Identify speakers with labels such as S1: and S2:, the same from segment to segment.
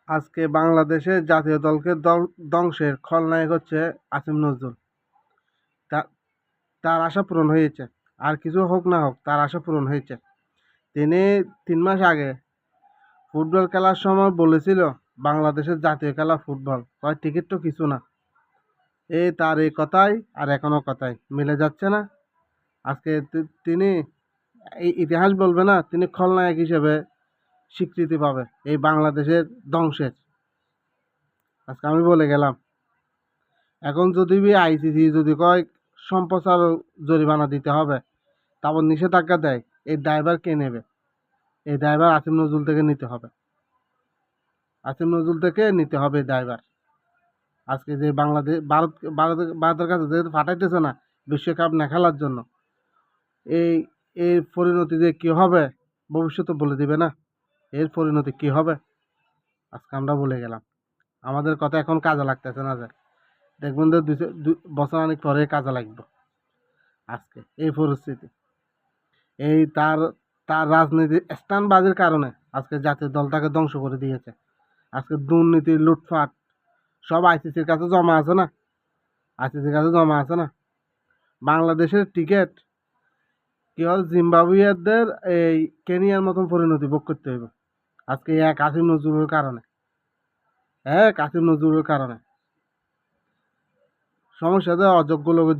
S1: আজকে বাংলাদেশের জাতীয় দলকে ধ্বংসের খলনায়ক হচ্ছে আসিফ নজরুল। তা- তার আশা পূরণ হয়েছে। আর কিছু হোক না হোক, তার আশা পূরণ হয়েছে। তিনি 3 মাস আগে ফুটবল খেলার সময় বলেছিল বাংলাদেশের জাতীয় খেলা ফুটবল, কয় টিকিট তো কিছু না। তার এই কথাই আর এখনো কথাই মিলে যাচ্ছে না। আজকে তিনি এই ইতিহাস বলবে না, তিনি খলনায়ক হিসেবে স্বীকৃতি পাবে এই বাংলাদেশের ধ্বংসের। আজকে আমি বলে গেলাম, এখন যদি আইসিসি যদি কয় সম্প্রচার জরিমানা দিতে হবে, তারপর নিষেধাজ্ঞা দেয়, এই ড্রাইভার কে নেবে? এই ড্রাইভার আসিফ নজরুল থেকে নিতে হবে। আসিফ নজরুল থেকে নিতে হবে ড্রাইভার। আজকে যে বাংলাদেশ ভারতের কাছে যেহেতু ফাটাইতেছে না বিশ্বকাপ না খেলার জন্য, এই এর পরিণতি যে কি হবে ভবিষ্যতে বলে দিবে না। এর পরিণতি কি হবে আজকে আমরা বলে গেলাম। আমাদের কথা এখন কাজে লাগতেছে না, যে দেখবেন যে 2 বছর অনেক পরে কাজে লাগবে। আজকে এই পরিস্থিতি, এই তার রাজনীতি স্টানবাজির কারণে আজকে জাতীয় দলটাকে ধ্বংস করে দিয়েছে। আজকে দুর্নীতি, লুটপাট সব আইসিসির কাছে জমা আছে না। আইসিসির কাছে জমা আছে না। বাংলাদেশের টিকিট কি হয়, জিম্বাবুইয়ানদের এই কেনিয়ার মতন পরিণতি ভোগ করতে হইব আজকে এক আসিফ নজরুলের কারণে। আসিফ নজরুলের কারণে সমস্যা, যে অযোগ্য লোকের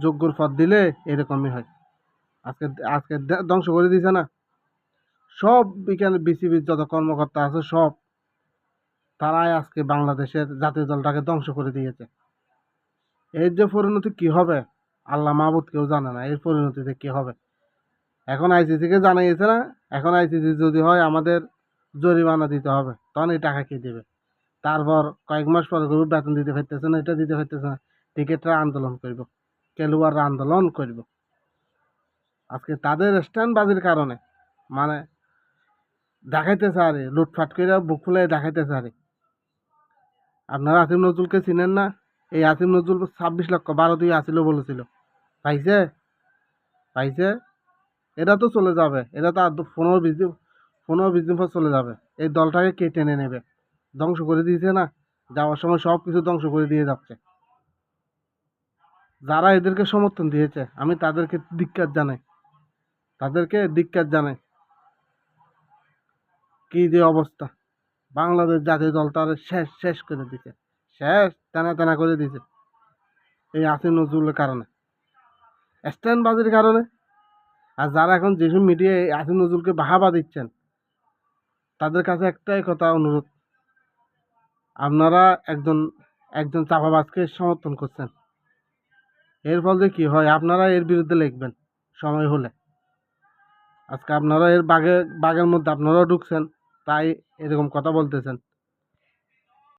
S1: যোগ্যর পদ দিলে এরকমই হয়। আজকে আজকে ধ্বংস করে দিয়েছে না। সব বিজ্ঞান বিসিবির যত কর্মকর্তা আছে সব, তারাই আজকে বাংলাদেশের জাতীয় দলটাকে ধ্বংস করে দিয়েছে। এর যে পরিণতি কি হবে আল্লাহ মাহবুদ কেউ জানে না, এর পরিণতিতে কি হবে। এখন আইসিসিকে জানিয়েছে না, এখন আইসিসি যদি হয় আমাদের জরিমানা দিতে হবে, তখন এই টাকা কে দেবে? তারপর কয়েক মাস পরে করবো বেতন দিতে পারতেছে না, এটা দিতে পারতেছে না, টিকিটরা আন্দোলন করব, খেলোয়াড়রা আন্দোলন করব। আজকে তাদের স্ট্যান্ডবাজির কারণে, মানে দেখাইতেছে আরে লুটফাট করে বুক ফুলে দেখাইতেছে আরে। আপনারা আসিফ নজরুলকে চিনেন না? এই আসিফ নজরুল 26 লক্ষ ভারতীয় আসিল বলেছিল, পাইছে? পাইছে? এরা তো চলে যাবে, এরা তো আর 15-20 দিন পর চলে যাবে। এই দলটাকে কে টেনে নেবে? ধ্বংস করে দিয়েছে না, যাওয়ার সময় সব কিছু ধ্বংস করে দিয়ে যাচ্ছে। যারা এদেরকে সমর্থন দিয়েছে আমি তাদেরকে ধিক্কার জানাই, তাদেরকে ধিক্কার জানাই। কি যে অবস্থা, বাংলাদেশ জাতীয় দলটারে শেষ শেষ করে দিছে, শেষ টানা টানা করে দিছে এই আসিফ নজরুলের কারণে, স্ট্যান্ডবাজির কারণে। আর যারা এখন যেসব মিডিয়ায় আসিফ নজরুলকে বাহাবা দিচ্ছেন, তাদের কাছে একটাই কথা অনুরোধ, আপনারা একজন একজন চাপাবাজকে সমর্থন করছেন। এর ফলে কি হয় আপনারা এর বিরুদ্ধে লিখবেন সময় হলে। আজকে আপনারা এর বাগের মধ্যে আপনারাও ঢুকছেন, তাই এরকম কথা বলতেছেন।